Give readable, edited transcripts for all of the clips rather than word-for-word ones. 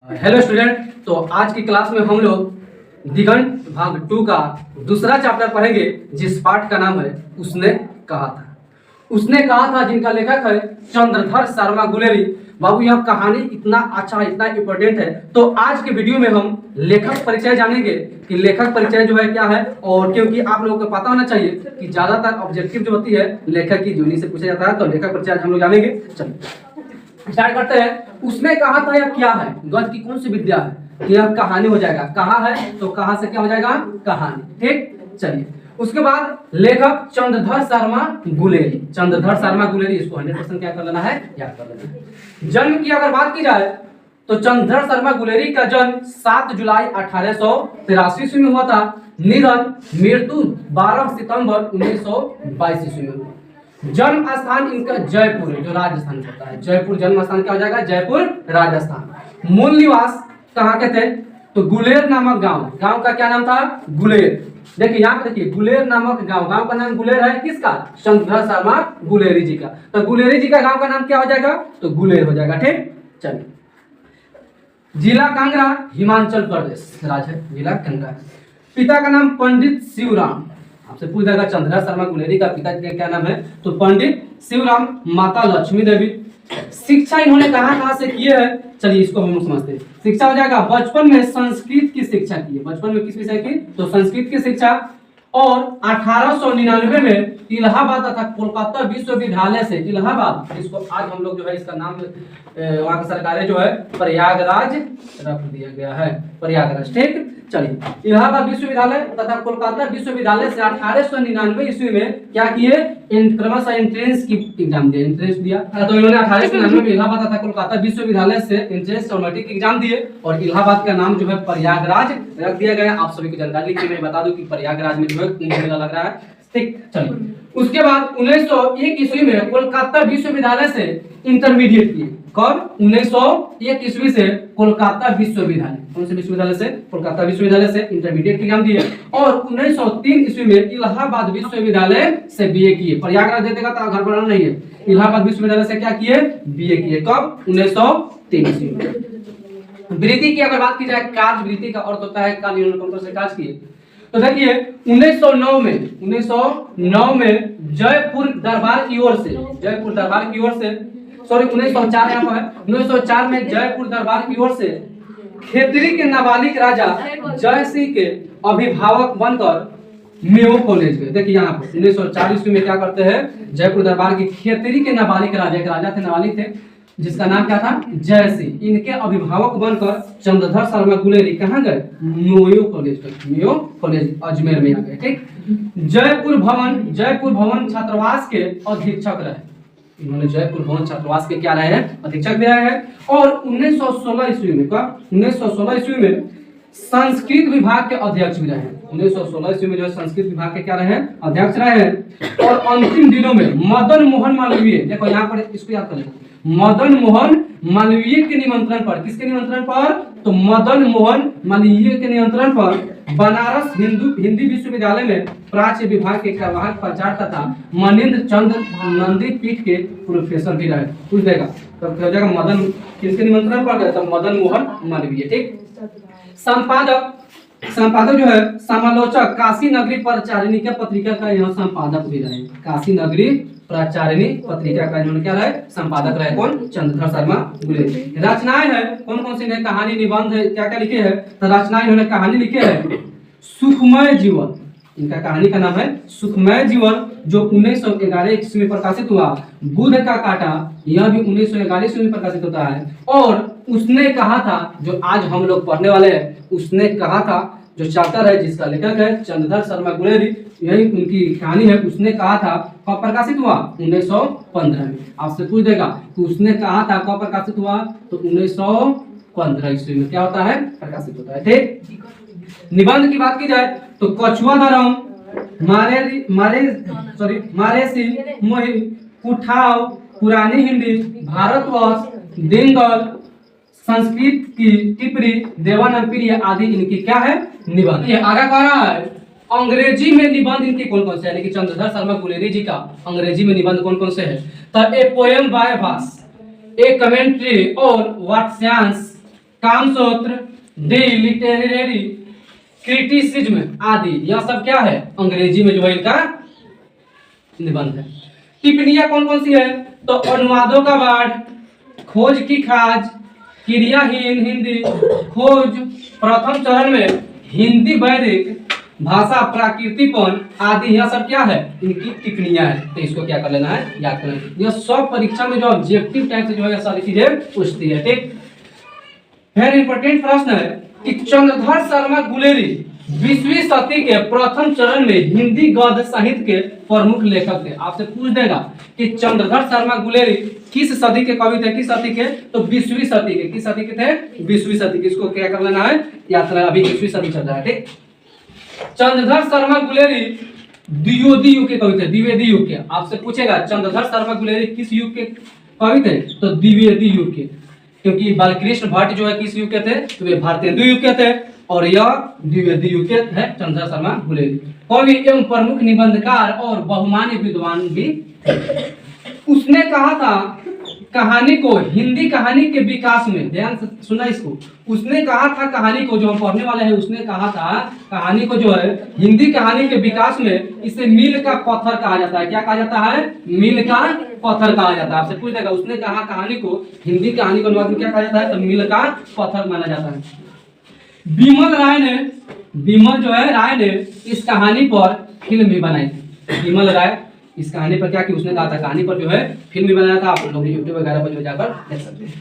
Hello student. तो आज की क्लास में हम लोग दिगंत भाग 2 का दूसरा चैप्टर पढ़ेंगे, जिस पाठ का नाम है उसने कहा था। उसने कहा था जिनका लेखक है चंद्रधर शर्मा गुलेरी। बाबू यह कहानी इतना अच्छा, इतना इम्पोर्टेंट है। तो आज के वीडियो में हम लेखक परिचय जानेंगे कि लेखक परिचय जो है क्या है, और क्योंकि आप लोगों को पता होना चाहिए कि ज्यादातर ऑब्जेक्टिव जो होती है लेखक की जोड़ी से पूछा जाता है। तो लेखक परिचय आज हम लोग जानेंगे। चलिए स्टार्ट करते हैं। उसने कहा था यह क्या है, गद्य की कौन सी विद्या है, यह कहानी हो जाएगा। कहा है तो कहा से क्या हो जाएगा, कहानी। ठीक, चलिए उसके बाद लेखक चंद्रधर शर्मा गुलेरी। चंद्रधर शर्मा गुलेरी, इसको 100% क्या कर लेना है, याद कर लेना है। जन्म की अगर बात की जाए तो चंद्रधर शर्मा गुलेरी का जन्म 7 जुलाई 1883 ईस्वी में हुआ था। निधन मृत्यु 12 सितंबर 1922 ईस्वी में हुआ। जन्म स्थान इनका जयपुर, जो राजस्थान होता है। जयपुर जन्म स्थान क्या हो जाएगा, जयपुर राजस्थान। मूल निवास कहाँ के थे, तो गुलेर नामक गांव। गांव का क्या नाम था, गुलेर। देखिए यहाँ पे देखिए, गुलेर नामक गांव। गांव का नाम गुलेर है, किसका, चंद्रधर शर्मा गुलेरी जी का। तो गुलेरी जी का गांव का नाम क्या हो जाएगा, तो गुलेर हो जाएगा। ठीक, चलिए। जिला कांगड़ा, हिमाचल प्रदेश राज्य है जिला कांगड़ा। पिता का नाम पंडित शिवराम। आपसे पूछ जाएगा चंद्रधर शर्मा गुलेरी का पिता का क्या नाम है, तो पंडित शिवराम, माता लक्ष्मी देवी। शिक्षा इन्होंने कहाँ से की है, चलिए इसको हम समझते हैं। शिक्षा हो जाएगा बचपन में संस्कृत की शिक्षा की है। बचपन में किस विषय की, तो संस्कृत की शिक्षा। और 1899 में इलाहाबाद तथा कोलकाता विश्वविद्यालय से, इलाहाबाद इसको आज हम लोग जो है इसका नाम वहाँ की सरकारें जो है प्रयागराज रख दिया गया है, प्रयागराज। ठीक, चलिए। इलाहाबाद विश्वविद्यालय तथा कोलकाता विश्वविद्यालय से 1899 ईस्वी में क्या किए, क्रमशः एंट्रेंस की एग्जाम दिया, एंट्रेंस दिया। तो इन्होंने 1899 में इलाहाबाद तथा कोलकाता विश्वविद्यालय से एंट्रेंस और मैट्रिक एग्जाम दिए, और इलाहाबाद का नाम जो है प्रयागराज रख दिया गया। आप सभी को जानकारी की मैं बता दूं कि प्रयागराज में जो है कुंभ मेला लग रहा है। ठीक, चलिए। उसके बाद 1901 ईस्वी में कोलकाता विश्वविद्यालय से इंटरमीडिएट किए। कब, 1901 ईस्वी से कोलकाता विश्वविद्यालय, कौन से विश्वविद्यालय से, कोलकाता विश्वविद्यालय से इंटरमीडिएट एग्जाम दिए। और 1903 ईस्वी में इलाहाबाद विश्वविद्यालय से बीए किए। प्रयागराज दे देगा तो घर बनाना नहीं है। इलाहाबाद विश्वविद्यालय से क्या किए, बीए किए। कब, 1903 ईस्वी में। वृत्ति की अगर बात की जाए, कार्य वृत्ति का अर्थ होता है कार्य, इन्होंने कौन से कार्य किए, तो देखिए 1909 में जयपुर दरबार की ओर से, जयपुर दरबार की ओर से, सॉरी 1904 यहाँ पर है, 1904 में जयपुर दरबार की ओर से खेतरी के नाबालिग राजा जय सिंह के अभिभावक बनकर मेयो कॉलेज गए। देखिए यहाँ पर 1904 ईस्वी में क्या करते हैं, जयपुर दरबार की खेतरी के नाबालिग राजा, एक राजा थे, नाबालिग थे, जिसका नाम क्या था, जय सिंह। इनके अभिभावक बनकर चंद्रधर शर्मा गुलेरी कहाँ गए, मेयो कॉलेज गए। मेयो कॉलेज अजमेर में आ गए। ठीक, जयपुर भवन छात्रावास के अधीक्षक रहे। इन्होंने जयपुर भवन छात्रावास के क्या रहे हैं, अधीक्षक भी रहे हैं। और 1916 ईस्वी में, कब, 1916 ईस्वी में संस्कृत विभाग के अध्यक्ष भी रहे हैं। 1916 ईस्वी में जो है संस्कृत विभाग के क्या रहे हैं, अध्यक्ष रहे हैं। और अंतिम दिनों में मदन मोहन मालवीय, देखो यहाँ पर इसको याद कर लेना, मदन मोहन मालवीय के निमंत्रण पर, किसके निमंत्रण पर, तो मदन मोहन मालवीय के निमंत्रण पर बनारस हिंदी विश्वविद्यालय में प्राच्य विभाग के कार्यवाहक प्राचार्य तथा मनिंद्र चंद्र नंदी पीठ के प्रोफेसर भी रहे। पूछ देगा तो क्या हो जाएगा, मदन किसके निमंत्रण पर गए, तो मदन मोहन मालवीय। ठीक, संपादक जो है समालोचक काशी नगरी प्रचारिणी के पत्रिका का यह संपादक भी रहे। काशी नगरी प्रचारिणी पत्रिका का इन्होंने क्या रहे, संपादक रहे। कौन, चंद्रधर शर्मा गुलेरी। रचनाएं है कौन कौन सी, कहानी, निबंध है, क्या क्या लिखे हैं, तो रचनाएं इन्होंने कहानी लिखे है सुखमय जीवन। इनका कहानी का नाम है सुखमय जीवन, जो 1911 ईस्वी में प्रकाशित हुआ। बुध का कांटा, यह भी 1911 ईस्वी में प्रकाशित होता है। और उसने कहा था, जो आज हम लोग पढ़ने वाले हैं, उसने कहा था, जो चैप्टर है जिसका लेखक है चंद्रधर शर्मा गुलेरी, यही उनकी कहानी है। उसने कहा था कब प्रकाशित हुआ, 1915 में। आपसे पूछ देगा कि उसने कहा था कब प्रकाशित हुआ, तो 1915 ईस्वी में क्या होता है, प्रकाशित होता है। ठीक, निबंध की बात की जाए तो कछुआ धर्म, मारेसी मोहि, कुठाव, पुरानी हिंदी, भारतवर्ष, दिंगल, संस्कृत की टिप्पणी, देवानंद प्रिय आदि इनकी क्या है, निबंध। ये आगे कह रहा है अंग्रेजी में निबंध इनके कौन कौन से, यानी कि चंद्रधर शर्मा गुलेरी जी का अंग्रेजी में निबंध कौन कौन से है, तो a poem by Bhasa, A commentary और वाक्यांश, कामसूत्र, दी लिटरेरी क्रिटिसिज्म आदि, यह सब क्या है? अंग्रेजी में जो है इनका निबंध है। टिप्पणियां कौन कौन सी है? तो अनुवादों का बाढ़, खोज की खाज, क्रियाहीन हिंदी, खोज, प्रथम चरण में हिंदी वैदिक भाषा प्राकृतिकपन आदि, यह सब क्या है? इनकी टिप्पणियां है। तो इसको क्या कर लेना है? याद कर लेना है। यह सब परीक्षा में जो ऑब्जेक्टिव टाइप से जो है सारी चीजें पूछती है। ठीक, फिर इंपॉर्टेंट प्रश्न है कि चंद्रधर शर्मा गुलेरी 20वीं सदी के प्रथम चरण में हिंदी गद्य साहित्य के प्रमुख लेखक थे। आपसे पूछ देगा कि चंद्रधर शर्मा गुलेरी किस सदी के कवि थे? किस सदी के? तो 20वीं सदी के। किस सदी के थे? 20वीं सदी के। इसको क्या कर लेना है? याद करना। अभी 20वीं सदी चल रहा है। ठीक, चंद्रधर शर्मा गुलेरी द्विवेदी युग के कवि थे। द्विवेदी युग के। आपसे पूछेगा चंद्रधर शर्मा गुलेरी किस युग के कवि थे? तो द्विवेदी युग के, क्योंकि बालकृष्ण भट्ट जो है किस युग के थे? तो वे भारतेंदु युग के थे, और यह द्विवेदी युग के है चंद्रधर शर्मा गुलेरी। कवि एवं प्रमुख निबंधकार और बहुमान्य विद्वान भी थे। उसने कहा था कहानी को हिंदी कहानी के विकास में, ध्यान से सुना इसको, उसने कहा था कहानी को, जो हम पढ़ने वाले हैं, उसने कहा था कहानी को जो है हिंदी कहानी के विकास में इसे मील का पत्थर कहा जाता है। क्या कहा जाता है? मील का पत्थर कहा जाता है। आपसे पूछ देगा उसने कहा कहानी को हिंदी कहानी को अनुवाद में क्या कहा जाता है? तो मील का पत्थर माना जाता है। विमल जो है राय ने इस कहानी पर फिल्म भी बनाई थी। विमल राय इस कहानी पर क्या कि उसने कहा था कहानी पर जो है फिल्म भी बनाया था। आप लोग यूट्यूब वगैरह पर जो जाकर देख सकते हैं।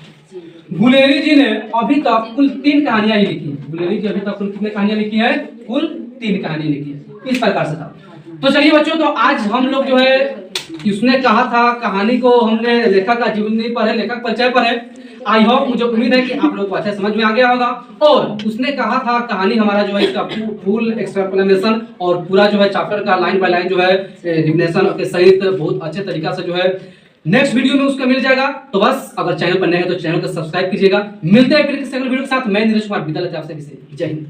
गुलेरी जी ने अभी तक कुल 3 कहानियां ही लिखी है। गुलेरी जी अभी तक कुल कितने कहानियां लिखी है? कुल 3 कहानी लिखी है। इस प्रकार से था। तो चलिए बच्चों, तो आज हम लोग जो है उसने कहा था कहानी को हमने लेखक का जीवनी पर है, लेखक परिचय पर है। आई होप, मुझे उम्मीद है कि आप लोगों को अच्छा समझ में आ गया होगा। और उसने कहा था कहानी हमारा जो है इसका फुल एक्सप्लेनेशन और पूरा जो है चैप्टर का लाइन बाय लाइन जो है डिफिनेशन के सहित बहुत अच्छे तरीका से जो है नेक्स्ट वीडियो में उसका मिल जाएगा। तो बस, अगर चैनल पर नए हैं तो चैनल को सब्सक्राइब कीजिएगा। मिलते हैं फिर किसी अगले वीडियो के साथ। मैं नीरज कुमार विद्यालय आपसे जय हिंद।